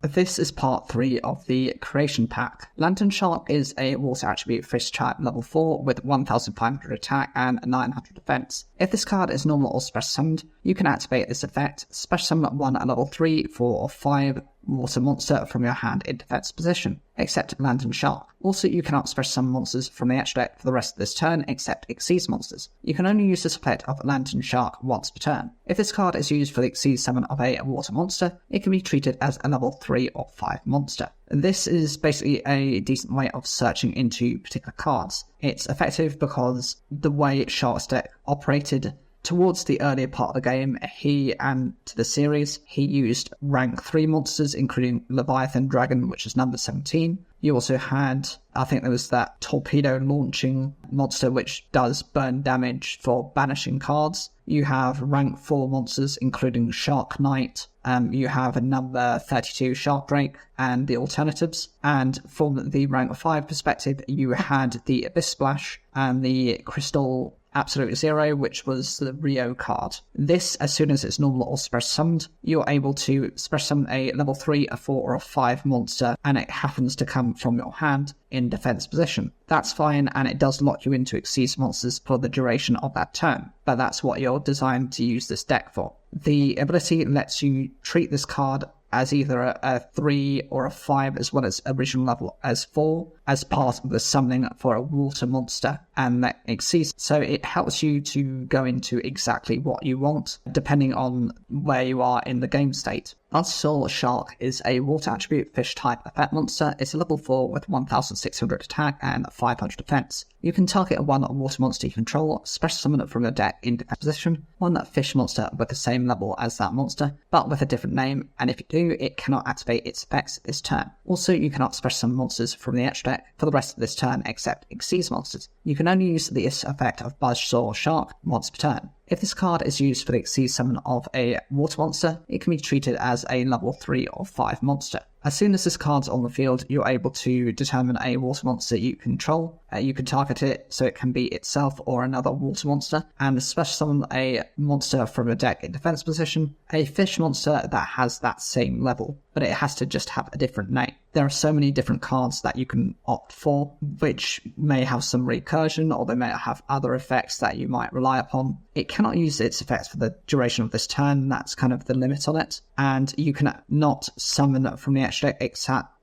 This is part 3 of the Creation Pack. Lantern Shark is a water attribute fish type level 4 with 1500 attack and 900 defense. If this card is normal or special summoned, you can activate this effect, special summon one at level 3, 4 or 5 water monster from your hand in defense position, except Lantern Shark. Also, you cannot special summon monsters from the extra deck for the rest of this turn except Xyz monsters. You can only use this effect of Lantern Shark once per turn. If this card is used for the Xyz summon of a water monster, it can be treated as a level 3 or 5 monster. This is basically a decent way of searching into particular cards. It's effective because the way Shark's deck operated towards the earlier part of the game, to the series, he used rank 3 monsters, including Leviathan Dragon, which is number 17. You also had, I think there was that torpedo launching monster, which does burn damage for banishing cards. You have rank 4 monsters, including Shark Knight. You have a number 32 Shark Drake and the alternatives. And from the rank 5 perspective, you had the Abyss Splash and the Crystal Absolute Zero, which was the Rio card. This, as soon as it's normal or special summoned, you're able to special summon a level 3, a 4 or a 5 monster, and it happens to come from your hand in defense position. That's fine, and it does lock you into Xyz monsters for the duration of that turn, but that's what you're designed to use this deck for. The ability lets you treat this card as either a 3 or a 5, as well as original level as 4, as part of the summoning for a water monster and that Xyz. So it helps you to go into exactly what you want, depending on where you are in the game state. Buzzsaw Shark is a water attribute fish type effect monster. It's a level 4 with 1600 attack and 500 defense. You can target one water monster you control, special summon it from your deck in defense position, one fish monster with the same level as that monster, but with a different name, and if you do, it cannot activate its effects this turn. Also, you cannot special summon monsters from the extra deck for the rest of this turn except Xyz monsters. You can only use this effect of Buzzsaw Shark once per turn. If this card is used for the Xyz summon of a water monster, it can be treated as a level 3 or 5 monster. As soon as this card's on the field, you're able to determine a water monster you control. You can target it so it can be itself or another water monster, and special summon a monster from a deck in defense position, a fish monster that has that same level, but it has to just have a different name. There are so many different cards that you can opt for, which may have some recursion, or they may have other effects that you might rely upon. It cannot use its effects for the duration of this turn, that's kind of the limit on it, and you can not summon from the extra deck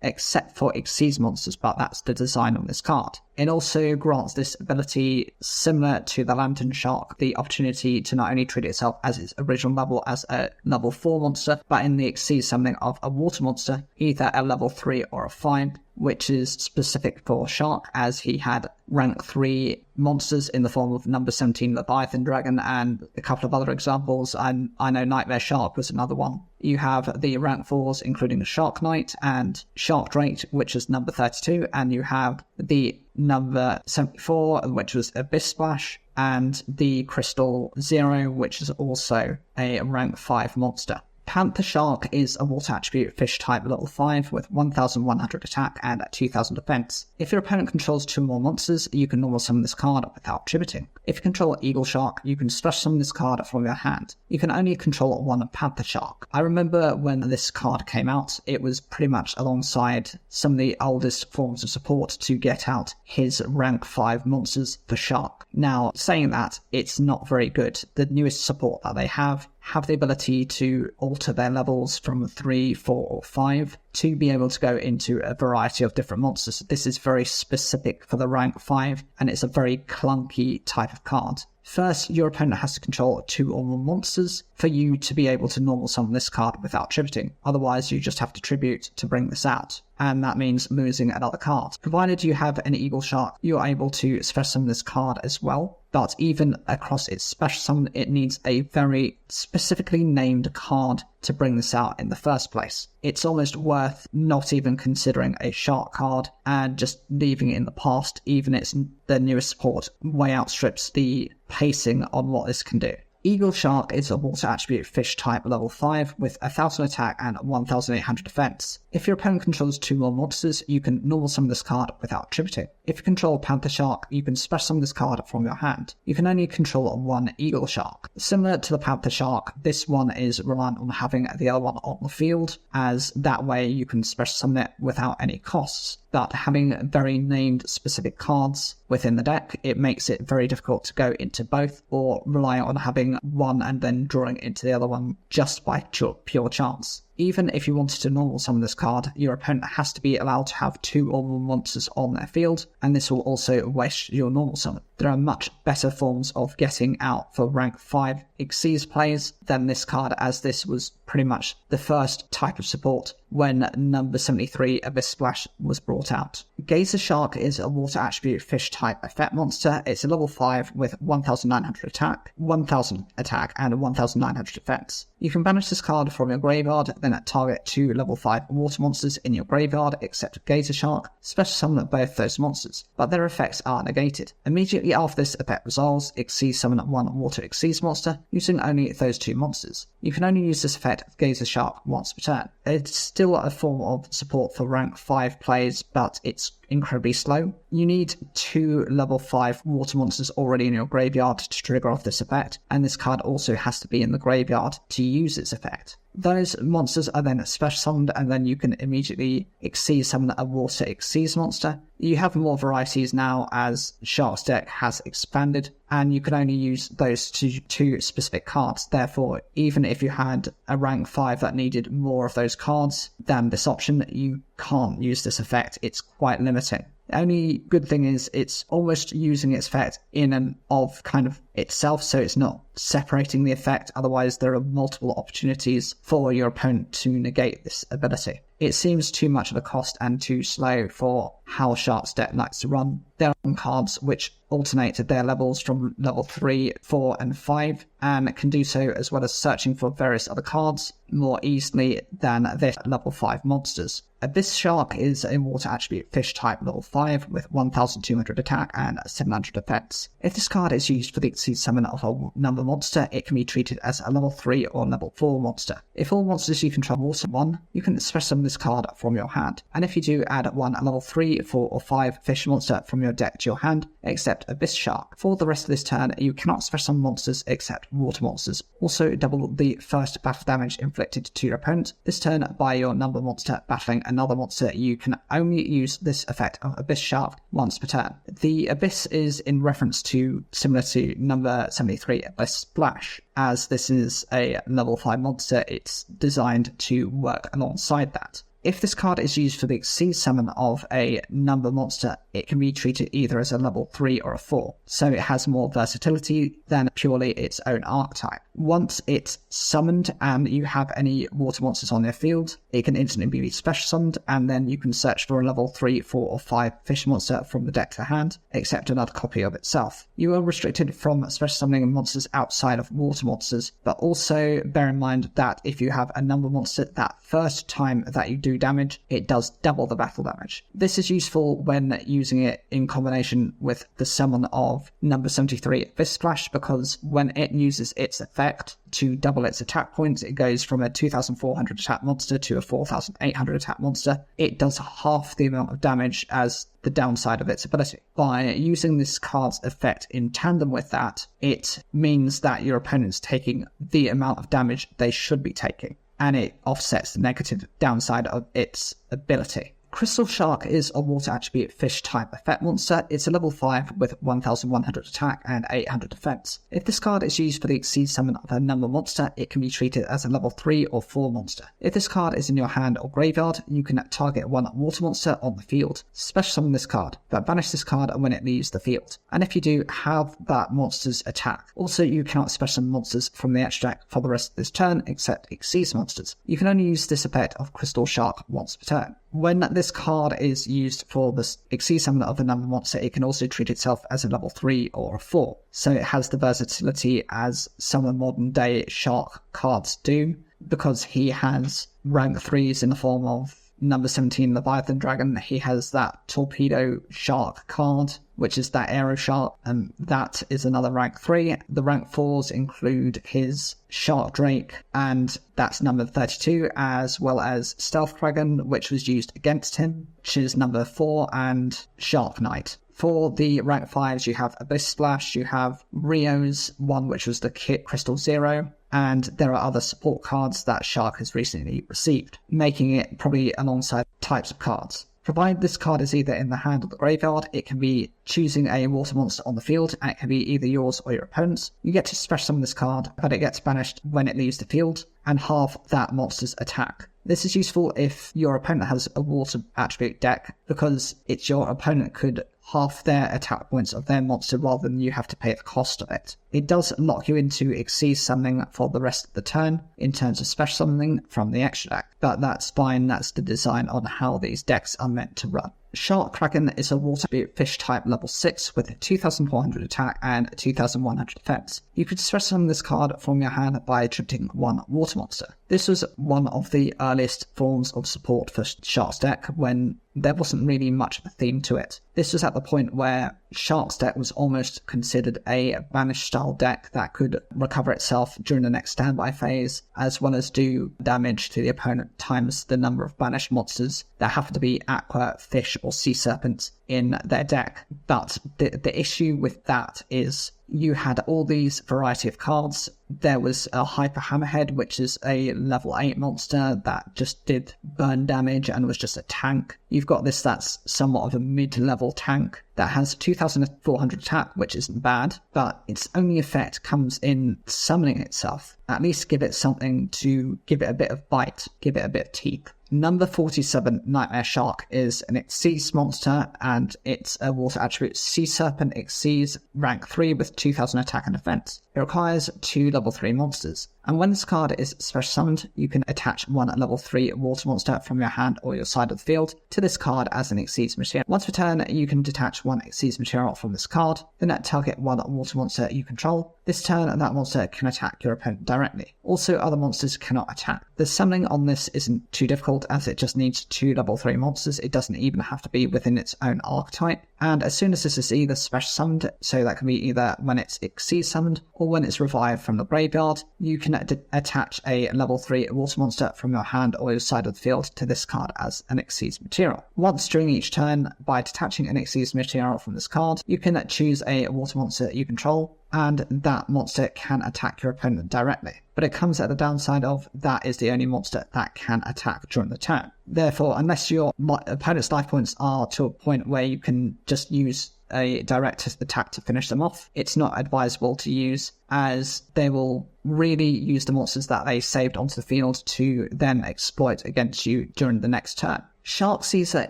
except for Xyz monsters, but that's the design on this card. It also grants this ability, similar to the Lantern Shark, the opportunity to not only treat itself as its original level as a level 4 monster, but in the Xyz summoning of a water monster, either a level 3 or a 5, which is specific for Shark, as he had rank 3 monsters in the form of number 17 Leviathan Dragon and a couple of other examples. I know Nightmare Shark was another one. You have the rank 4s, including Shark Knight and Shark Drake, which is number 32, and you have the number 74, which was Abyss Splash, and the Crystal Zero, which is also a rank 5 monster. Panther Shark is a water attribute fish type level 5 with 1100 attack and 2000 defense. If your opponent controls 2 more monsters, you can normal summon this card without tributing. If you control Eagle Shark, you can special summon this card from your hand. You can only control one Panther Shark. I remember when this card came out, it was pretty much alongside some of the oldest forms of support to get out his rank 5 monsters for Shark. Now, saying that, it's not very good. The newest support that they have the ability to alter their levels from 3, 4 or 5 to be able to go into a variety of different monsters. This is very specific for the rank 5, and it's a very clunky type of card. First, your opponent has to control 2 or more monsters for you to be able to normal summon this card without tributing. Otherwise, you just have to tribute to bring this out, and that means losing another card. Provided you have an Eagle Shark, you're able to special summon this card as well. But even across its special summon, it needs a very specifically named card to bring this out in the first place. It's almost worth not even considering a Shark card and just leaving it in the past, even the newest support way outstrips the pacing on what this can do. Eagle Shark is a water attribute fish type level 5 with 1000 attack and 1800 defense. If your opponent controls 2 more monsters, you can normal summon this card without attributing. If you control Panther Shark, you can special summon this card from your hand. You can only control 1 Eagle Shark. Similar to the Panther Shark, this one is reliant on having the other one on the field, as that way you can special summon it without any costs. But having very named specific cards within the deck, it makes it very difficult to go into both or rely on having one and then drawing into the other one just by pure chance. Even if you wanted to normal summon this card, your opponent has to be allowed to have 2 or more monsters on their field, and this will also waste your normal summon. There are much better forms of getting out for rank 5 Xyz plays than this card, as this was pretty much the first type of support when number 73 Abyss Splash was brought out. Gazer Shark is a water attribute fish type effect monster. It's a level 5 with 1900 attack, 1000 attack and 1900 defense. You can banish this card from your graveyard, then target 2 level 5 water monsters in your graveyard except Gazer Shark, special summon both those monsters, but their effects are negated. Immediately after this effect resolves, Xyz summon 1 water Xyz monster using only those 2 monsters. You can only use this effect of Gazer Shark once per turn. It's still a form of support for rank 5 plays, but it's incredibly slow. You need 2 level 5 water monsters already in your graveyard to trigger off this effect, and this card also has to be in the graveyard to use its effect. Those monsters are then special summoned, and then you can immediately Xyz summon a water Xyz monster. You have more varieties now as Shark's deck has expanded, and you can only use those 2 specific cards. Therefore, even if you had a rank 5 that needed more of those cards than this option, you can't use this effect. It's quite limiting. The only good thing is it's almost using its effect in and of kind of itself, so it's not separating the effect. Otherwise, there are multiple opportunities for your opponent to negate this ability. It seems too much of a cost and too slow for how Shark's deck likes to run. There are cards which alternate their levels from level 3, 4 and 5, and can do so as well as searching for various other cards more easily than their level 5 monsters. Abyss Shark is a water attribute fish type level 5 with 1200 attack and 700 defense. If this card is used for the Xyz summon of a number monster, it can be treated as a level 3 or level 4 monster. If all monsters you control water 1, you can special summon this card from your hand. And if you do, add 1 level 3, 4 or 5 fish monster from your deck to your hand, except Abyss Shark. For the rest of this turn, you cannot special summon monsters except water monsters. Also, double the first battle damage inflicted to your opponent. This turn, by your number monster battling another monster, you can only use this effect of Abyss Shark once per turn. The Abyss is in reference to similar to number 73 Abyss Splash. As this is a level 5 monster, it's designed to work alongside that. If this card is used for the Xyz summon of a number monster, it can be treated either as a level 3 or a 4, so it has more versatility than purely its own archetype. Once it's summoned and you have any water monsters on their field, it can instantly be special summoned, and then you can search for a level 3, 4 or 5 fish monster from the deck to hand, except another copy of itself. You are restricted from special summoning monsters outside of water monsters, but also bear in mind that if you have a number monster, that first time that you do damage, it does double the battle damage. This is useful when using it in combination with the summon of number 73 Abyss Splash, because when it uses its effect to double its attack points, it goes from a 2400 attack monster to a 4800 attack monster. It does half the amount of damage as the downside of its ability. By using this card's effect in tandem with that, it means that your opponent's taking the amount of damage they should be taking, and it offsets the negative downside of its ability. Crystal Shark is a water attribute fish type effect monster. It's a level 5 with 1100 attack and 800 defense. If this card is used for the Xyz summon of a number monster, it can be treated as a level 3 or 4 monster. If this card is in your hand or graveyard, you can target 1 water monster on the field, special summon this card, but banish this card when it leaves the field. And if you do, have that monster's attack. Also, you cannot special summon monsters from the extra deck for the rest of this turn except Xyz monsters. You can only use this effect of Crystal Shark once per turn. When this card is used for the Xyz summon of a number monster, it can also treat itself as a level 3 or a 4. So it has the versatility as some of the modern day Shark cards do, because he has rank 3s in the form of number 17 Leviathan Dragon, he has that Torpedo Shark card, which is that Aero Shark, and that is another rank 3. The rank 4s include his Shark Drake, and that's number 32, as well as Stealth Dragon, which was used against him, which is number 4, and Shark Knight. For the rank 5s, you have Abyss Splash, you have Rio's one, which was the Kit Crystal Zero, and there are other support cards that Shark has recently received, making it probably alongside types of cards. Provided this card is either in the hand or the graveyard, it can be choosing a water monster on the field, and it can be either yours or your opponent's. You get to special summon this card, but it gets banished when it leaves the field, and half that monster's attack. This is useful if your opponent has a water attribute deck, because it's your opponent could half their attack points of their monster rather than you have to pay the cost of it. It does lock you into Exceed summoning for the rest of the turn in terms of special summoning from the extra deck, but that's fine, that's the design on how these decks are meant to run. Shark Kraken is a water fish type level 6 with 2400 attack and 2100 defense. You could special summon this card from your hand by attributing one water monster. This was one of the earliest forms of support for Shark's deck when there wasn't really much of a theme to it. This was at the point where Shark's deck was almost considered a banish style deck that could recover itself during the next standby phase, as well as do damage to the opponent times the number of banished monsters that happen to be aqua, fish, or sea serpents in their deck. But the issue with that is you had all these variety of cards. There was a Hyper Hammerhead, which is a level 8 monster that just did burn damage and was just a tank. You've got this that's somewhat of a mid-level tank that has 2400 attack, which isn't bad, but its only effect comes in summoning itself. At least give it something to give it a bit of bite, give it a bit of teeth. Number 47, Nightmare Shark, is an Exceeds monster, and it's a water attribute Sea Serpent Exceeds, rank 3 with 2000 attack and defense. It requires 2 level 3 monsters, and when this card is special summoned, you can attach one level 3 water monster from your hand or your side of the field to this card as an Exceeds material. Once per turn, you can detach one Exceeds material from this card, then target one water monster you control. This turn, that monster can attack your opponent directly. Also, other monsters cannot attack. The summoning on this isn't too difficult, as it just needs 2 level 3 monsters. It doesn't even have to be within its own archetype. And as soon as this is either special summoned, so that can be either when it's Exceed summoned or when it's revived from the graveyard, you can attach a level 3 water monster from your hand or your side of the field to this card as an Exceeds material. Once during each turn, by detaching an Exceeds material from this card, you can choose a water monster you control, and that monster can attack your opponent directly. But it comes at the downside of that is the only monster that can attack during the turn. Therefore, unless your opponent's life points are to a point where you can just use a direct attack to finish them off, it's not advisable to use, as they will really use the monsters that they saved onto the field to then exploit against you during the next turn. Shark Caesar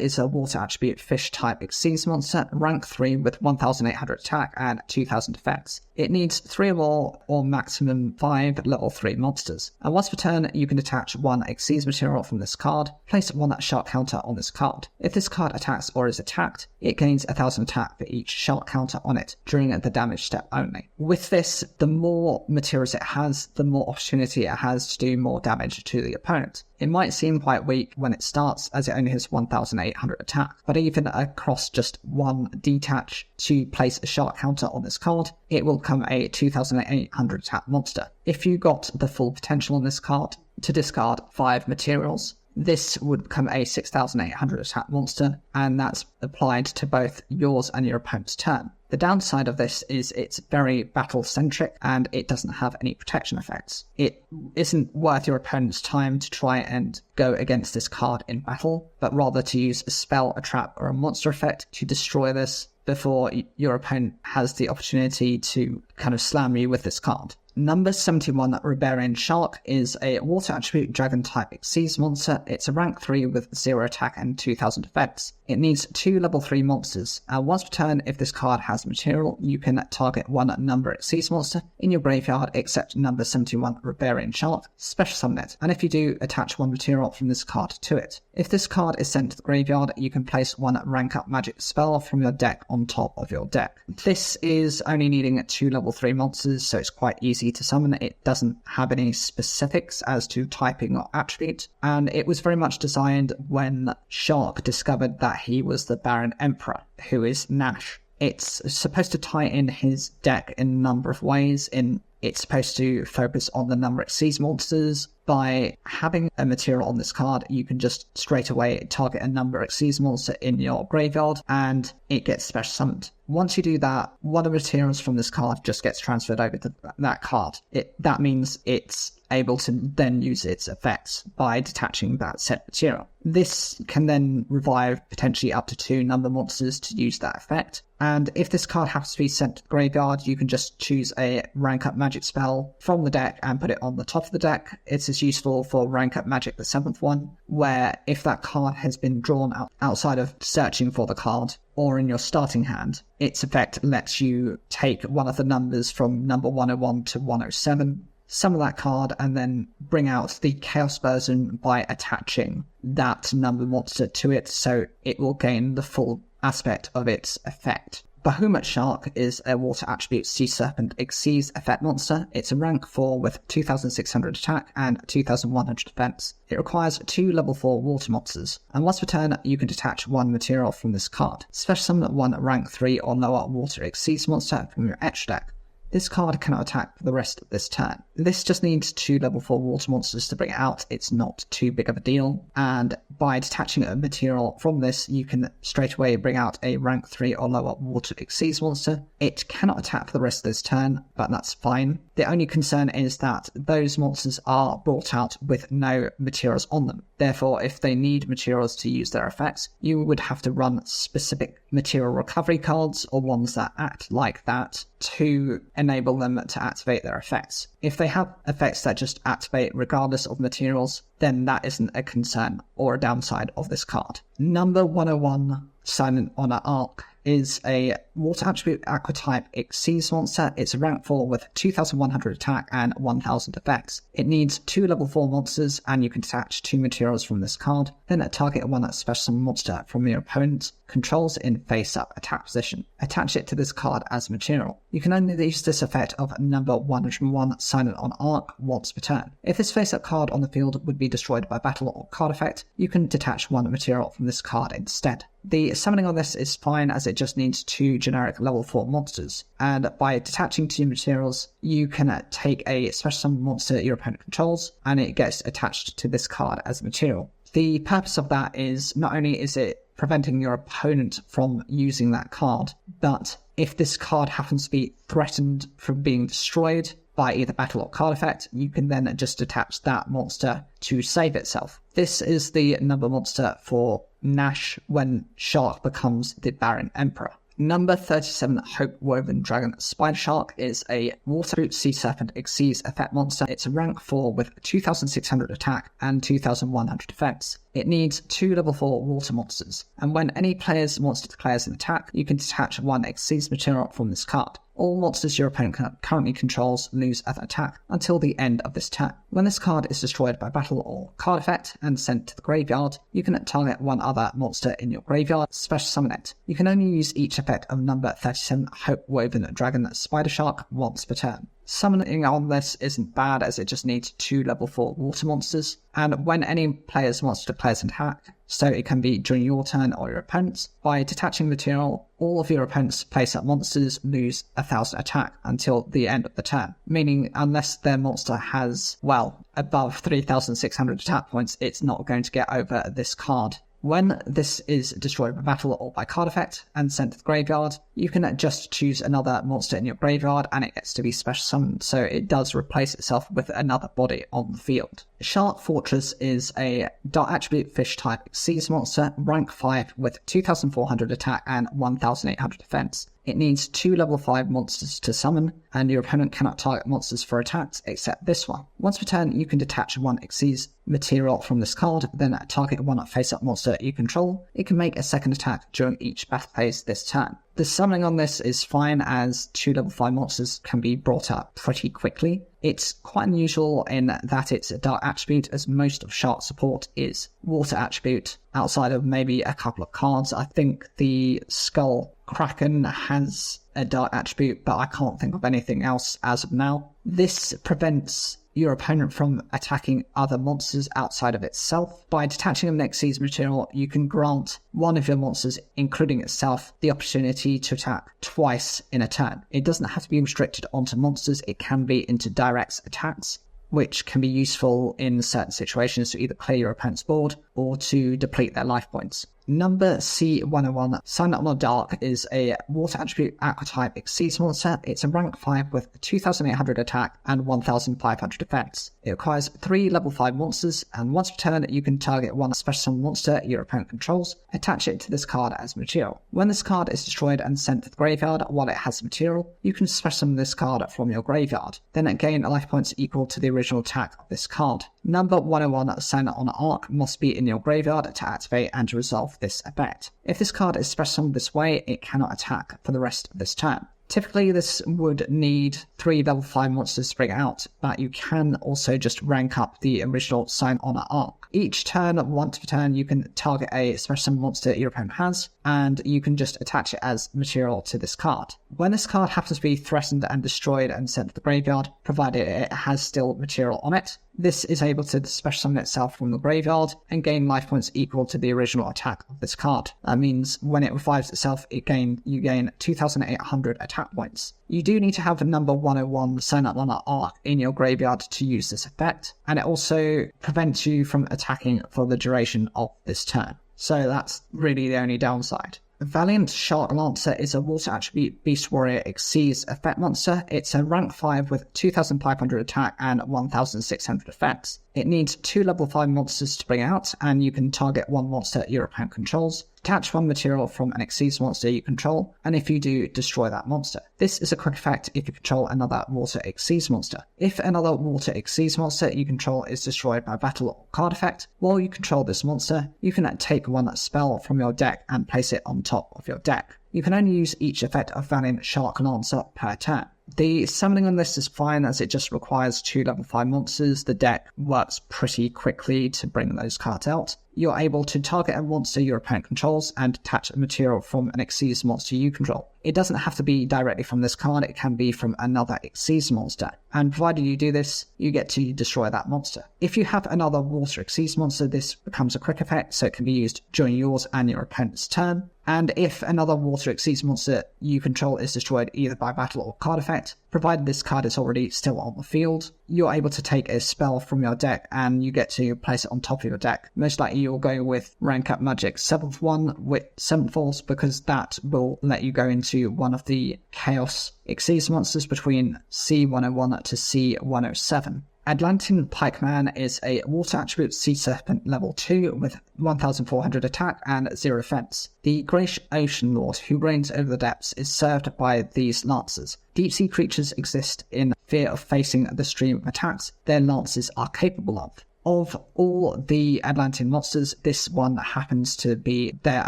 is a water attribute fish type Exceeds monster, rank 3 with 1800 attack and 2000 defense. It needs 3 or more, or maximum 5 level 3 monsters. And once per turn, you can detach one Exceeds material from this card, place one shark counter on this card. If this card attacks or is attacked, it gains 1000 attack for each shark counter on it during the damage step only. With this, the more materials it has, the more opportunity it has to do more damage to the opponent. It might seem quite weak when it starts, as it only has 1800 attack, but even across just one detach to place a shark counter on this card, it will become a 2800 attack monster. If you got the full potential on this card to discard 5 materials, this would become a 6800 attack monster, and that's applied to both yours and your opponent's turn. The downside of this is it's very battle-centric, and it doesn't have any protection effects. It isn't worth your opponent's time to try and go against this card in battle, but rather to use a spell, a trap, or a monster effect to destroy this before your opponent has the opportunity to kind of slam you with this card. Number 71, Rebarian Shark, is a water attribute dragon type Exceeds monster. It's a rank 3 with 0 attack and 2000 defense. It needs 2 level 3 monsters. Once per turn, if this card has material, you can target one number Exceeds monster in your graveyard except number 71, Rebarian Shark, special summon it, and if you do, attach one material from this card to it. If this card is sent to the graveyard, you can place one rank up magic spell from your deck on top of your deck. This is only needing 2 level 3 monsters, so it's quite easy easy to summon. It doesn't have any specifics as to typing or attribute, and it was very much designed when Shark discovered that he was the Baron Emperor, who is Nash. It's supposed to tie in his deck in a number of ways. It's supposed to focus on the number it sees monsters. By having a material on this card, you can just straight away target a number exceeds monster in your graveyard, and it gets special summoned. Once you do that, one of the materials from this card just gets transferred over to that card. That means it's able to then use its effects by detaching that set material. This can then revive potentially up to 2 number monsters to use that effect. And if this card happens to be sent to the graveyard, you can just choose a rank up magic spell from the deck and put it on the top of the deck. It's as useful for rank up magic, the 7th one, where if that card has been drawn outside of searching for the card or in your starting hand, its effect lets you take one of the numbers from number 101 to 107, summon that card, and then bring out the chaos version by attaching that number monster to it, so it will gain the full aspect of its effect. Behemoth Shark is a water attribute Sea Serpent Xyz effect monster. It's a rank 4 with 2600 attack and 2100 defense. It requires 2 level 4 water monsters, and once per turn you can detach 1 material from this card. Special summon 1 rank 3 or lower water Xyz monster from your extra deck. This card cannot attack for the rest of this turn. This just needs 2 level 4 water monsters to bring it out. It's not too big of a deal, and by detaching a material from this, you can straight away bring out a rank 3 or lower water Xyz monster. It cannot attack for the rest of this turn, but that's fine. The only concern is that those monsters are brought out with no materials on them. Therefore, if they need materials to use their effects, you would have to run specific material recovery cards or ones that act like that to enable them to activate their effects. If they have effects that just activate regardless of materials, then that isn't a concern or a downside of this card. Number 101, Silent Honor Arc, is a water attribute aqua type Xyz monster. It's a rank 4 with 2100 attack and 1000 effects. It needs 2 level 4 monsters, and you can detach 2 materials from this card, then target one special summon monster from your opponent controls in face up attack position. Attach it to this card as material. You can only use this effect of number 101 Silent on Arc once per turn. If this face up card on the field would be destroyed by battle or card effect, you can detach 1 material from this card instead. The summoning on this is fine, as it just needs 2 generic level 4 monsters, and by detaching 2 materials, you can take a special summon monster your opponent controls, and it gets attached to this card as a material. The purpose of that is not only is it preventing your opponent from using that card, but if this card happens to be threatened from being destroyed by either battle or card effect, you can then just attach that monster to save itself. This is the number monster for Nash when Shark becomes the Baron Emperor. Number 37, Hope Woven Dragon Spider Shark, is a water sea serpent Xyz effect monster. It's a rank 4 with 2600 attack and 2100 defense. It needs 2 level 4 water monsters, and when any player's monster declares an attack, you can detach 1 Xyz material from this card. All monsters your opponent currently controls lose an attack until the end of this turn. When this card is destroyed by battle or card effect and sent to the graveyard, you can target 1 other monster in your graveyard, special summon it. You can only use each effect of number 37 Hope Woven Dragon Spider Shark once per turn. Summoning on this isn't bad, as it just needs 2 level 4 water monsters, and when any player's monster declares an attack, so it can be during your turn or your opponent's, by detaching material, all of your opponent's face-up monsters lose 1000 attack until the end of the turn, meaning unless their monster has, well, above 3600 attack points, it's not going to get over this card. When this is destroyed by battle or by card effect and sent to the graveyard, you can just choose another monster in your graveyard and it gets to be special summoned, so it does replace itself with another body on the field. Shark Fortress is a dark attribute fish type Xyz monster, rank 5 with 2400 attack and 1800 defense. It needs 2 level 5 monsters to summon, and your opponent cannot target monsters for attacks except this one. Once per turn, you can detach 1 Xyz material from this card, then target 1 face-up monster you control. It can make a second attack during each battle phase this turn. The summoning on this is fine, as 2 level 5 monsters can be brought up pretty quickly. It's quite unusual in that it's a dark attribute, as most of Shark support is water attribute, outside of maybe a couple of cards. I think the Skull Kraken has a dark attribute, but I can't think of anything else as of now. This prevents your opponent from attacking other monsters outside of itself. By detaching a next season material, you can grant one of your monsters, including itself, the opportunity to attack twice in a turn. It doesn't have to be restricted onto monsters, it can be into direct attacks, which can be useful in certain situations to either clear your opponent's board or to deplete their life points. Number C101, Sign Up on Dark, is a water attribute aqua-type Exceeds monster. It's a rank 5 with 2,800 attack and 1,500 defense. It requires 3 level 5 monsters, and once per turn you can target one special summon monster your opponent controls, attach it to this card as material. When this card is destroyed and sent to the graveyard while it has material, you can special summon this card from your graveyard, then gain life points equal to the original attack of this card. Number 101, Sign Up on Arc, must be in your graveyard to activate and to resolve this effect. If this card is special summoned this way, it cannot attack for the rest of this turn. Typically this would need 3 level 5 monsters to bring out, but you can also just rank up the original Sign on Arc. Each turn, once per turn, you can target a special summon monster your opponent has, and you can just attach it as material to this card. When this card happens to be threatened and destroyed and sent to the graveyard, provided it has still material on it, this is able to special summon itself from the graveyard and gain life points equal to the original attack of this card. That means when it revives itself, you gain 2,800 attack points. You do need to have number 101 Sign Up on Arc in your graveyard to use this effect, and it also prevents you from attacking for the duration of this turn. So that's really the only downside. Valiant Shark Lancer is a water attribute Beast Warrior Exceeds effect monster. It's a rank 5 with 2,500 attack and 1,600 defense. It needs 2 level 5 monsters to bring out, and you can target one monster your opponent controls, detach one material from an Exceeds monster you control, and if you do, destroy that monster. This is a quick effect if you control another water Exceeds monster. If another water Exceeds monster you control is destroyed by battle or card effect, while you control this monster, you can take one spell from your deck and place it on top of your deck. You can only use each effect of Valiant Shark Lancer per turn. The summoning on this is fine, as it just requires 2 level 5 monsters. The deck works pretty quickly to bring those cards out. You're able to target a monster your opponent controls and attach a material from an Exceeds monster you control. It doesn't have to be directly from this card, it can be from another Exceeds monster, and provided you do this, you get to destroy that monster. If you have another water Exceeds monster, this becomes a quick effect, so it can be used during yours and your opponent's turn. And if another water Exceeds monster you control is destroyed either by battle or card effect, provided this card is already still on the field, you're able to take a spell from your deck and you get to place it on top of your deck. Most likely you'll go with Rank Up Magic 7th one with 7th Force, because that will let you go into one of the Chaos Exceeds monsters between C101 to C107. Atlantean Pikeman is a water attribute Sea Serpent level 2 with 1,400 attack and 0 defense. The Great Ocean Lord who reigns over the depths is served by these lancers. Deep sea creatures exist in fear of facing the stream of attacks their lances are capable of. Of all the Atlantean monsters, this one happens to be their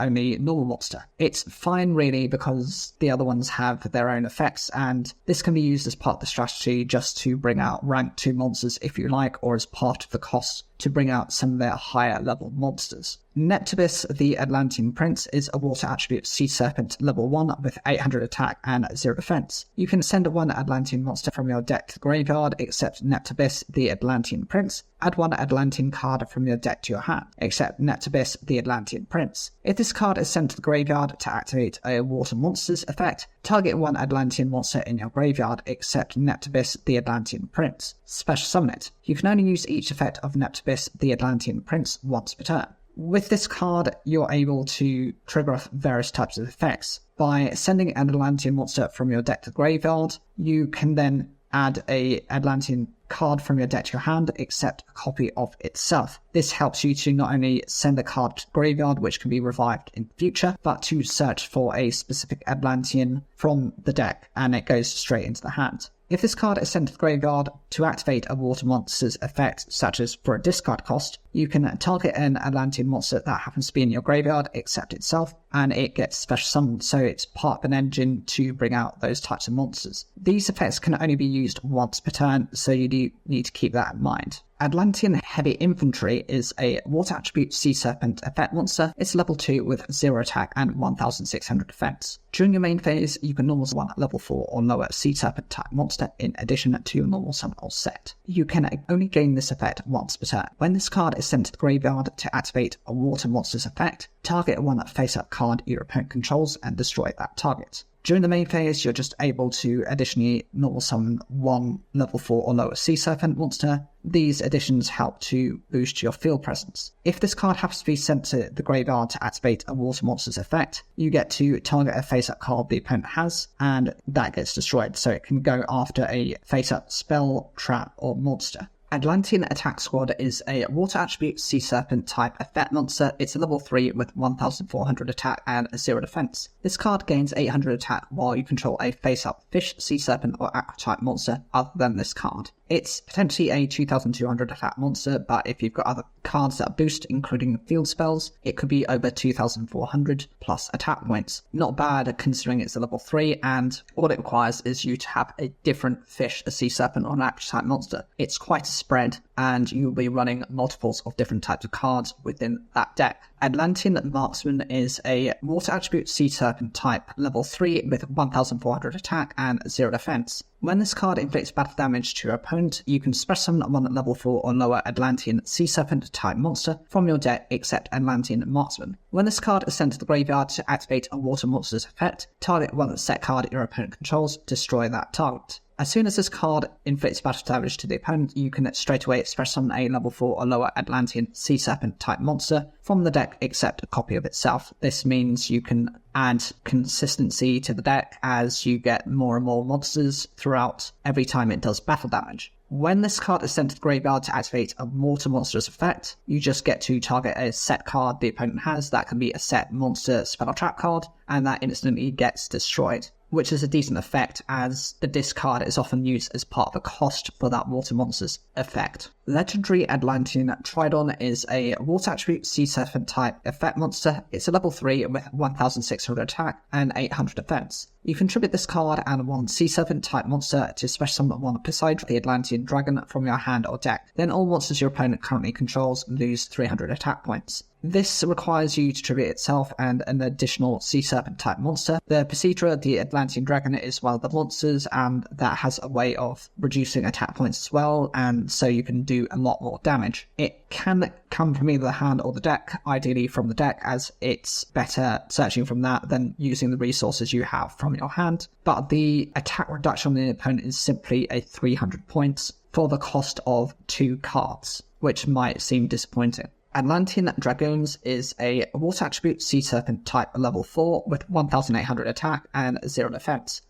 only normal monster. It's fine really, because the other ones have their own effects, and this can be used as part of the strategy just to bring out rank 2 monsters if you like, or as part of the cost to bring out some of their higher level monsters. Neptibus, the Atlantean Prince, is a water attribute Sea Serpent level 1 with 800 attack and 0 defense. You can send one Atlantean monster from your deck to the graveyard except Neptibus, the Atlantean Prince. Add one Atlantean card from your deck to your hand, except Neptibus, the Atlantean Prince. If this card is sent to the graveyard to activate a water monster's effect, target one Atlantean monster in your graveyard except Neptibus, the Atlantean Prince. Special summon it. You can only use each effect of Neptibus, the Atlantean Prince once per turn. With this card, you're able to trigger off various types of effects. By sending an Atlantean monster from your deck to the graveyard, you can then add a Atlantean card from your deck to your hand, except a copy of itself. This helps you to not only send a card to the graveyard, which can be revived in the future, but to search for a specific Atlantean from the deck, and it goes straight into the hand. If this card is sent to the graveyard to activate a water monster's effect, such as for a discard cost, You can target an Atlantean monster that happens to be in your graveyard, except itself, and it gets special summoned, so it's part of an engine to bring out those types of monsters. These effects can only be used once per turn, so you do need to keep that in mind. Atlantean Heavy Infantry is a water attribute Sea Serpent effect monster. It's level 2 with 0 attack and 1600 defense. During your main phase, you can normal summon level 4 or lower Sea Serpent type monster in addition to your normal summon or set. You can only gain this effect once per turn. When this card is sent to the graveyard to activate a water monster's effect, target one face-up card your opponent controls and destroy that target. During the main phase, you're just able to additionally normal summon one level 4 or lower Sea Serpent monster. These additions help to boost your field presence. If this card happens to be sent to the graveyard to activate a water monster's effect, you get to target a face-up card the opponent has, and that gets destroyed, so it can go after a face-up spell, trap, or monster. Atlantean Attack Squad is a water attribute Sea Serpent type effect monster. It's a level 3 with 1400 attack and 0 defense. This card gains 800 attack while you control a face-up fish, Sea Serpent, or aqua type monster other than this card. It's potentially a 2200 attack monster, but if you've got other cards that boost, including field spells, it could be over 2400 plus attack points. Not bad considering it's a level 3, and all it requires is you to have a different fish, a Sea Serpent, or an aqua type monster. It's quite a spread, and you'll be running multiples of different types of cards within that deck. Atlantean Marksman is a water attribute Sea Serpent type, level 3 with 1400 attack and 0 defense. When this card inflicts battle damage to your opponent, you can special summon one level 4 or lower Atlantean Sea Serpent type monster from your deck except Atlantean Marksman. When this card is sent to the graveyard to activate a water monster's effect, target one set card your opponent controls, destroy that target. As soon as this card inflicts battle damage to the opponent, you can straight away special summon a level 4 or lower Atlantean Sea Serpent type monster from the deck except a copy of itself. This means you can add consistency to the deck as you get more and more monsters throughout every time it does battle damage. When this card is sent to the graveyard to activate a water monster's effect, you just get to target a set card the opponent has. That can be a set monster spell or trap card, and that instantly gets destroyed, which is a decent effect as the discard is often used as part of the cost for that water monster's effect. Legendary Atlantean Tridon is a water attribute Sea Serpent type effect monster. It's a level 3 with 1600 attack and 800 defense. You contribute this card and one Sea Serpent type monster to special summon one Poseidon, the Atlantean Dragon, from your hand or deck. Then all monsters your opponent currently controls lose 300 attack points. This requires you to tribute itself and an additional Sea Serpent type monster. The Poseidon, the Atlantean Dragon, is one of the monsters, and that has a way of reducing attack points as well, and so you can do a lot more damage. It can come from either the hand or the deck, ideally from the deck, as it's better searching from that than using the resources you have from your hand. But the attack reduction on the opponent is simply a 300 points for the cost of 2 cards, which might seem disappointing. Atlantean Dragoons is a water attribute Sea Serpent type level 4 with 1800 attack and 0 defense.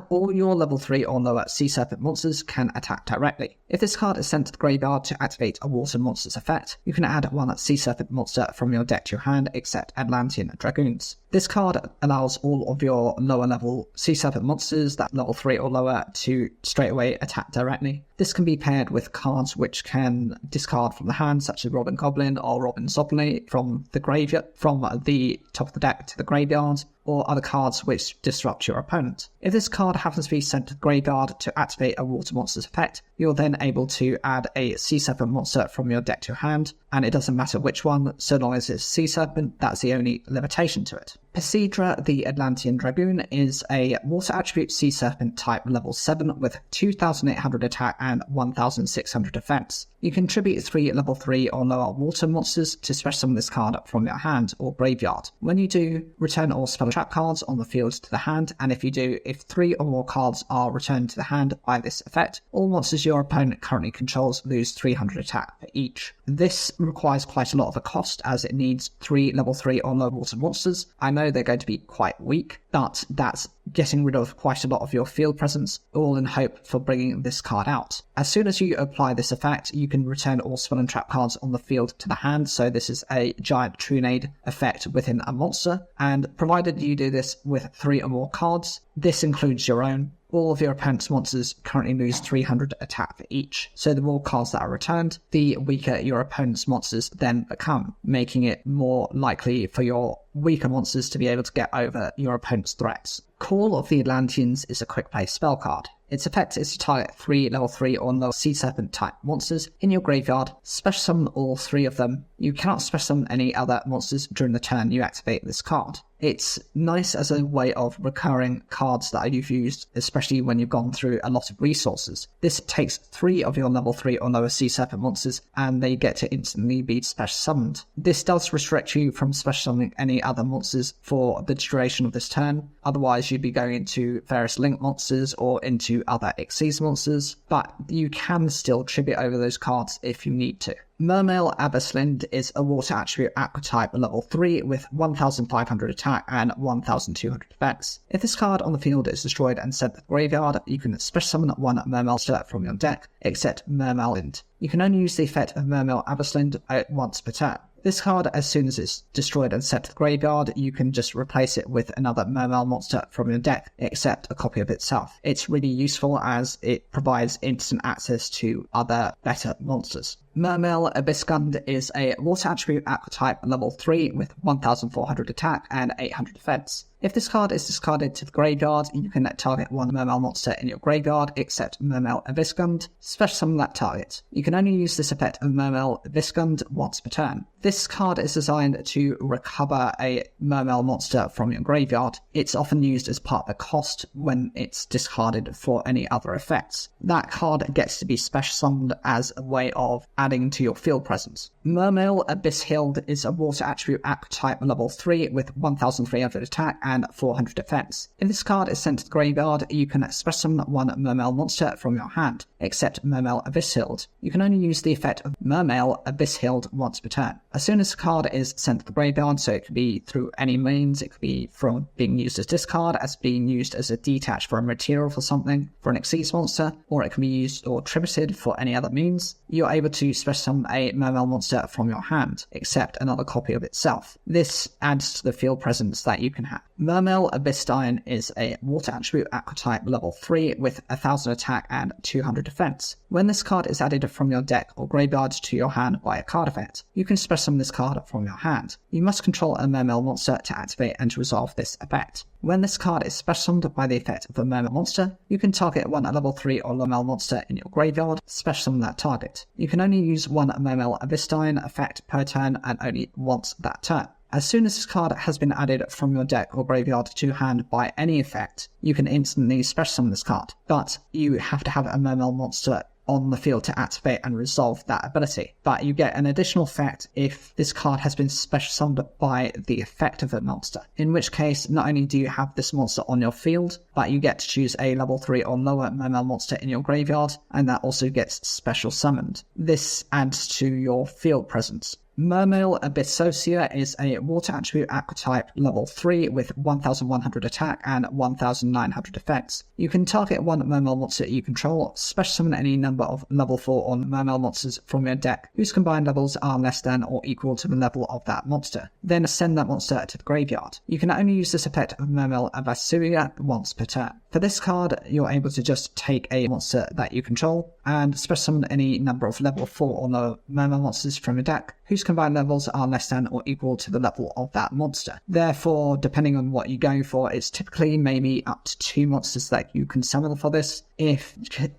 All your level 3 or lower Sea Serpent monsters can attack directly. If this card is sent to the graveyard to activate a water monster's effect, you can add one Sea Serpent monster from your deck to your hand except Atlantean Dragoons. This card allows all of your lower level Sea Serpent monsters, that level 3 or lower, to straight away attack directly. This can be paired with cards which can discard from the hand, such as Robin Goblin or Robin Zombie from the graveyard, from the top of the deck to the graveyard, or other cards which disrupt your opponent. If this card happens to be sent to the graveyard to activate a water monster's effect, you're then able to add a Sea Serpent monster from your deck to your hand, and it doesn't matter which one, so long as it's Sea Serpent, that's the only limitation to it. Poseidon, the Atlantean Dragoon, is a water attribute Sea Serpent type level 7 with 2800 attack and 1600 defense. You contribute 3 level 3 or lower water monsters to special summon this card from your hand or graveyard. When you do, return all spell trap cards on the field to the hand, and if you do, if 3 or more cards are returned to the hand by this effect, all monsters your opponent currently controls lose 300 attack for each. This requires quite a lot of a cost as it needs 3 level 3 or lower water monsters. I know they're going to be quite weak, but that's getting rid of quite a lot of your field presence, all in hope for bringing this card out. As soon as you apply this effect, you can return all spell and trap cards on the field to the hand, so this is a giant Trunade effect within a monster, and provided you do this with 3 or more cards, this includes your own, all of your opponent's monsters currently lose 300 attack for each, so the more cards that are returned, the weaker your opponent's monsters then become, making it more likely for your weaker monsters to be able to get over your opponent's threats. Call of the Atlanteans is a quick play spell card. Its effect is to target 3 level 3 or lower Sea Serpent type monsters in your graveyard, special summon all 3 of them. You cannot special summon any other monsters during the turn you activate this card. It's nice as a way of recurring cards that you've used, especially when you've gone through a lot of resources. This takes 3 of your level 3 or lower Sea Serpent monsters and they get to instantly be special summoned. This does restrict you from special summoning any other monsters for the duration of this turn, otherwise you'd be going into various link monsters or into other Xyz monsters, but you can still tribute over those cards if you need to. Mermail Abysslind is a water attribute aqua type level 3 with 1500 attack and 1200 defense. If this card on the field is destroyed and sent to the graveyard, you can special summon 1 Mermail monster from your deck, except Mermail Abysslind. You can only use the effect of Mermail Abysslind once per turn. This card, as soon as it's destroyed and sent to the graveyard, you can just replace it with another Mermail monster from your deck, except a copy of itself. It's really useful as it provides instant access to other better monsters. Mermail Abyssgund is a water attribute aqua type level 3 with 1400 attack and 800 defense. If this card is discarded to the graveyard, you can target 1 Mermail monster in your graveyard, except Mermail Abyssgund, special summon that target. You can only use this effect of Mermail Abyssgund once per turn. This card is designed to recover a Mermail monster from your graveyard. It's often used as part of the cost when it's discarded for any other effects. That card gets to be special summoned as a way of adding to your field presence. Mermail Abysshield is a water attribute aqua type level 3 with 1300 attack and 400 defense. If this card is sent to the graveyard, you can special summon 1 Mermail monster from your hand, except Mermail Abysshield. You can only use the effect of Mermail Abysshield once per turn. As soon as the card is sent to the graveyard, so it could be through any means, it could be from being used as discard, as being used as a detach for a material for something, for an Xyz monster, or it can be used or tributed for any other means, you're able to special summon a Mermail monster from your hand, except another copy of itself. This adds to the field presence that you can have. Mermail Abyssdian is a water attribute aqua type level 3 with 1000 attack and 200 defense. When this card is added from your deck or graveyard to your hand by a card effect, you can special summon this card from your hand. You must control a Mermail monster to activate and to resolve this effect. When this card is special summoned by the effect of a Mermail monster, you can target 1 level 3 or lower Mermail monster in your graveyard, special summon that target. You can only use 1 Mermail Abyssdian effect per turn and only once that turn. As soon as this card has been added from your deck or graveyard to hand by any effect, you can instantly special summon this card, but you have to have a Mermail monster on the field to activate and resolve that ability. But you get an additional effect if this card has been special summoned by the effect of a monster, in which case not only do you have this monster on your field, but you get to choose a level 3 or lower Mermail monster in your graveyard, and that also gets special summoned. This adds to your field presence. Mermail Abyssocia is a water attribute aqua type level 3 with 1100 attack and 1900 defense. You can target 1 Mermail monster you control, special summon any number of level 4 or Mermail monsters from your deck whose combined levels are less than or equal to the level of that monster. Then send that monster to the graveyard. You can only use this effect of Mermail Abyssocia once per turn. For this card, you're able to just take a monster that you control and special summon any number of level 4 or lower Mermail monsters from your deck whose combined levels are less than or equal to the level of that monster. Therefore, depending on what you're going for, it's typically maybe up to 2 monsters that you can summon for this,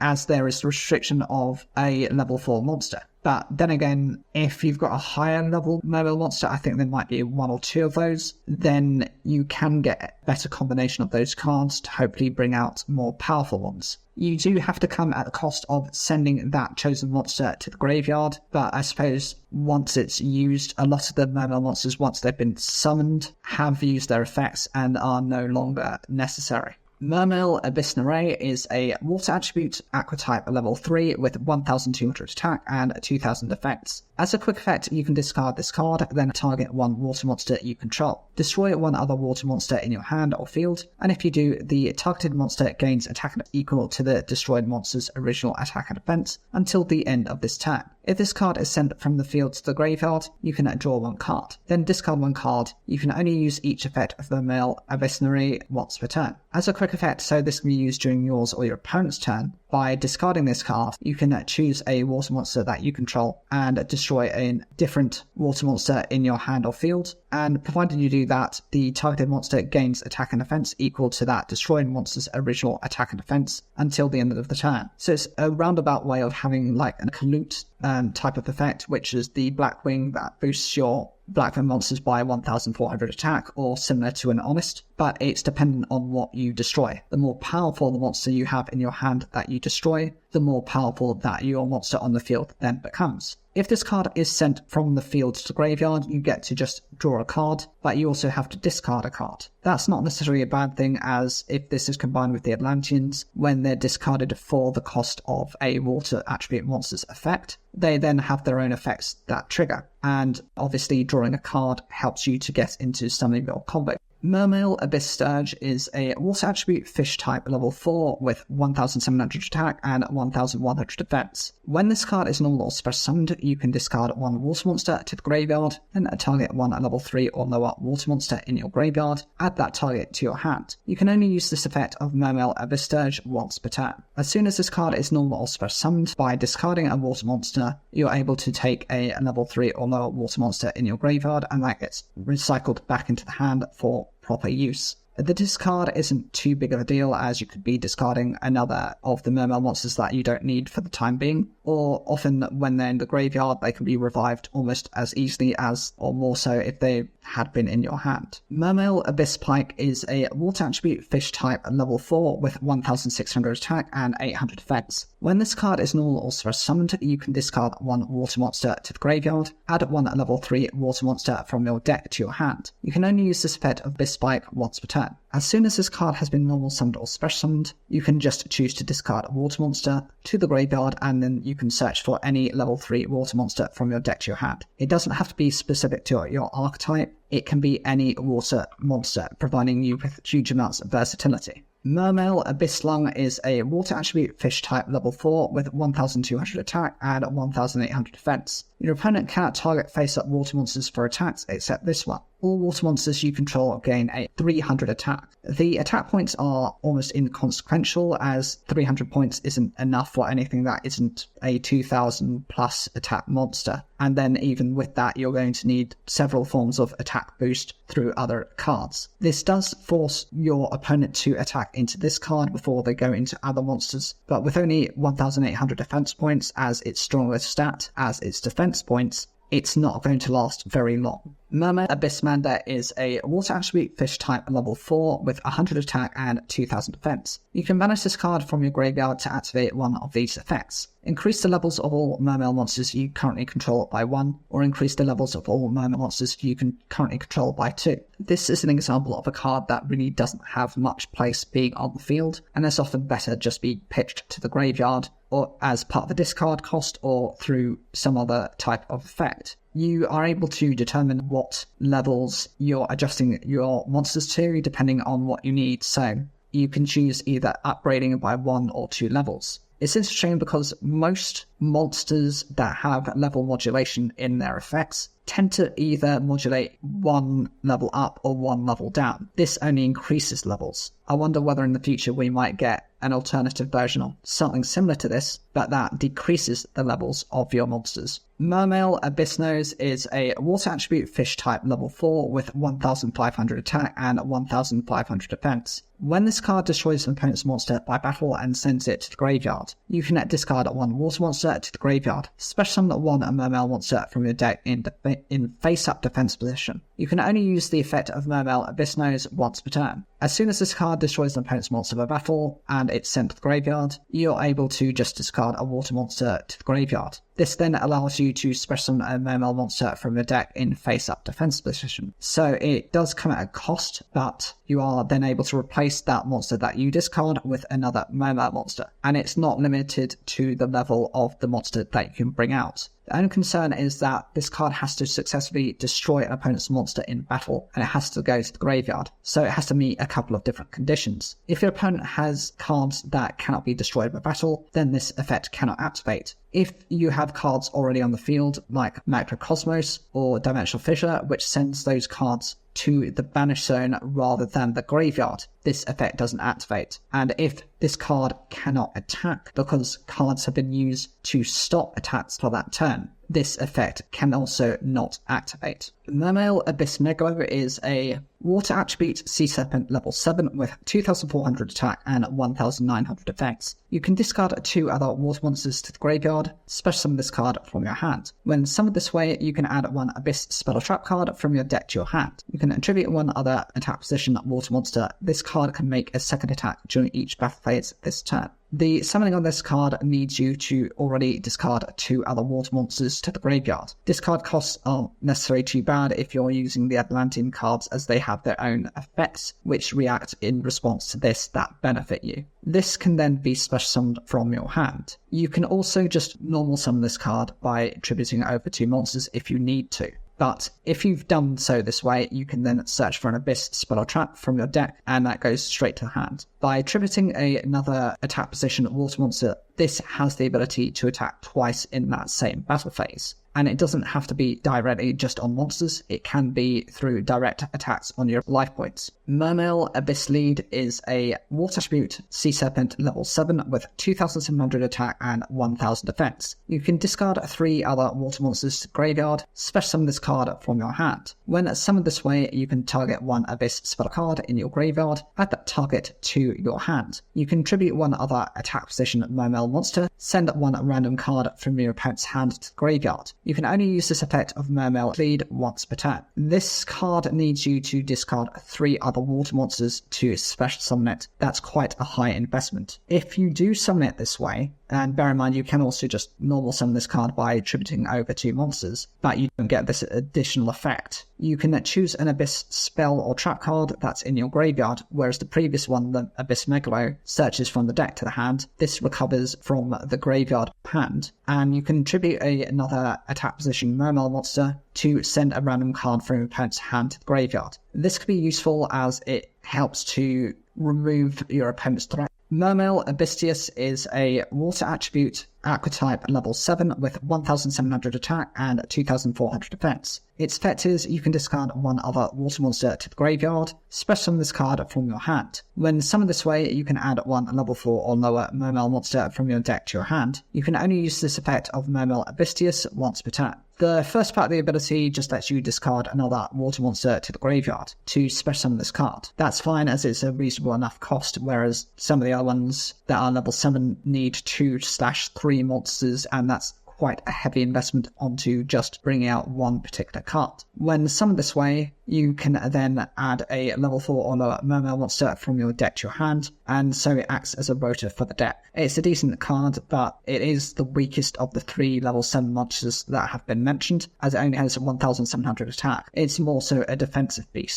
as there is the restriction of a level 4 monster. But then again, if you've got a higher level Mermail monster, I think there might be 1 or 2 of those, then you can get a better combination of those cards to hopefully bring out more powerful ones. You do have to come at the cost of sending that chosen monster to the graveyard, but I suppose once it's used, a lot of the Mermail monsters, once they've been summoned, have used their effects and are no longer necessary. Mermail Abyssnare is a water attribute, aqua type level 3 with 1200 attack and 2000 defense. As a quick effect, you can discard this card, then target one water monster you control. Destroy one other water monster in your hand or field, and if you do, the targeted monster gains attack equal to the destroyed monster's original attack and defense until the end of this turn. If this card is sent from the field to the graveyard, you can draw one card. Then discard one card. You can only use each effect of the Mermail Abyssnare once per turn. As a quick effect, so this can be used during yours or your opponent's turn, by discarding this card, you can choose a water monster that you control and destroy a different water monster in your hand or field, and provided you do that, the targeted monster gains attack and defense equal to that destroyed monster's original attack and defense until the end of the turn. So it's a roundabout way of having like a Kalute type of effect, which is the Blackwing that boosts your Blackwing monsters by 1400 attack, or similar to an Honest, but it's dependent on what you destroy. The more powerful the monster you have in your hand that you destroy, the more powerful that your monster on the field then becomes. If this card is sent from the field to the graveyard, you get to just draw a card, but you also have to discard a card. That's not necessarily a bad thing, as if this is combined with the Atlanteans, when they're discarded for the cost of a water attribute monster's effect, they then have their own effects that trigger, and obviously drawing a card helps you to get into some of your combo. Mermail Abyss Sturge is a water attribute fish type level 4 with 1700 attack and 1100 defense. When this card is normal or special summoned, you can discard one water monster to the graveyard, then target one level 3 or lower water monster in your graveyard, add that target to your hand. You can only use this effect of Mermail Abyss Sturge once per turn. As soon as this card is normal or special summoned, by discarding a water monster, you're able to take a level 3 or lower water monster in your graveyard, and that gets recycled back into the hand for proper use. The discard isn't too big of a deal, as you could be discarding another of the Mermail monsters that you don't need for the time being, or often when they're in the graveyard they can be revived almost as easily as, or more so, if they had been in your hand. Mermail Abyss Pike is a water attribute fish type level 4 with 1600 attack and 800 defense. When this card is normal or special summoned, you can discard one water monster to the graveyard, add one level 3 water monster from your deck to your hand. You can only use this effect of Abyss Pike once per turn. As soon as this card has been normal summoned or special summoned, you can just choose to discard a water monster to the graveyard, and then you can search for any level 3 water monster from your deck to your hand. It doesn't have to be specific to your archetype, it can be any water monster, providing you with huge amounts of versatility. Mermail Abyss Lung is a water attribute fish type level 4 with 1200 attack and 1800 defense. Your opponent cannot target face-up water monsters for attacks except this one. All water monsters you control gain a 300 attack. The attack points are almost inconsequential, as 300 points isn't enough for anything that isn't a 2000 plus attack monster. And then even with that, you're going to need several forms of attack boost through other cards. This does force your opponent to attack into this card before they go into other monsters, but with only 1800 defense points as its strongest stat, as its defense points, it's not going to last very long. Mermail Abyssmander is a water attribute fish type level 4 with 100 attack and 2000 defense. You can banish this card from your graveyard to activate one of these effects. Increase the levels of all Mermail monsters you currently control by 1, or increase the levels of all Mermail monsters you can currently control by 2. This is an example of a card that really doesn't have much place being on the field, and is often better just be pitched to the graveyard, or as part of a discard cost, or through some other type of effect. You are able to determine what levels you're adjusting your monsters to depending on what you need, so you can choose either upgrading by 1 or 2 levels. It's interesting because most monsters that have level modulation in their effects tend to either modulate 1 level up or 1 level down. This only increases levels. I wonder whether in the future we might get an alternative version of something similar to this, but that decreases the levels of your monsters. Mermail Abyssnose is a water attribute fish type level 4 with 1500 attack and 1500 defense. When this card destroys an opponent's monster by battle and sends it to the graveyard, you can discard 1 water monster to the graveyard. Special summon 1 Mermail monster from your deck in face-up defense position. You can only use the effect of Mermail Abyssnose once per turn. As soon as this card destroys an opponent's monster by battle, and it's sent to the graveyard, you're able to just discard a water monster to the graveyard. This then allows you to special summon a Mermail monster from your deck in face-up defense position. So it does come at a cost, but you are then able to replace that monster that you discard with another Mermail monster. And it's not limited to the level of the monster that you can bring out. The only concern is that this card has to successfully destroy an opponent's monster in battle, and it has to go to the graveyard, so it has to meet a couple of different conditions. If your opponent has cards that cannot be destroyed by battle, then this effect cannot activate. If you have cards already on the field, like Macrocosmos or Dimensional Fissure, which sends those cards to the banish zone rather than the graveyard, this effect doesn't activate. And if this card cannot attack because cards have been used to stop attacks for that turn, this effect can also not activate. Mermail Abyss Megalo is a water attribute Sea Serpent level 7 with 2400 attack and 1900 defense. You can discard 2 other water monsters to the graveyard, special summon this card from your hand. When summoned this way, you can add 1 Abyss Spell or Trap card from your deck to your hand. You can attribute 1 other attack position water monster. This card can make a second attack during each battle phase this turn. The summoning on this card needs you to already discard 2 other water monsters to the graveyard. Discard costs aren't necessarily too bad if you're using the Atlantean cards, as they have their own effects which react in response to this that benefit you. This can then be special summoned from your hand. You can also just normal summon this card by attributing it over 2 monsters if you need to. But if you've done so this way, you can then search for an Abyss Spell or Trap from your deck, and that goes straight to the hand. By attributing another attack position water monster, this has the ability to attack twice in that same battle phase. And it doesn't have to be directly just on monsters, it can be through direct attacks on your life points. Mermail Abyss Lead is a water attribute Sea Serpent level 7 with 2700 attack and 1000 defense. You can discard 3 other water monsters to the graveyard, special summon this card from your hand. When summoned this way, you can target 1 Abyss spell card in your graveyard, add that target to your hand. You can tribute 1 other attack position Mermail monster, send 1 random card from your opponent's hand to the graveyard. You can only use this effect of Mermail Lead once per turn. This card needs you to discard 3 other water monsters to special summon it. That's quite a high investment. If you do summon it this way, and bear in mind you can also just normal summon this card by attributing over 2 monsters, but you don't get this additional effect. You can choose an Abyss spell or trap card that's in your graveyard, whereas the previous one, the Abyss Megalo, searches from the deck to the hand. This recovers from the graveyard hand, and you can tribute another attack position Mermail monster to send a random card from your opponent's hand to the graveyard. This could be useful as it helps to remove your opponent's threat. Mermail Abystius is a water attribute Aquatype level 7 with 1700 attack and 2400 defense. Its effect is you can discard 1 other water monster to the graveyard, special summon this card from your hand. When summoned this way, you can add 1 level 4 or lower Mermail monster from your deck to your hand. You can only use this effect of Mermail Abystius once per turn. The first part of the ability just lets you discard another water monster to the graveyard to special summon this card. That's fine as it's a reasonable enough cost, whereas some of the other ones that are level 7 need 2/3 monsters, and that's quite a heavy investment onto just bringing out 1 particular card. When summoned this way, you can then add a level 4 or lower Mermail monster from your deck to your hand, and so it acts as a rotor for the deck. It's a decent card, but it is the weakest of the 3 level 7 monsters that have been mentioned, as it only has 1700 attack. It's more so a defensive beast.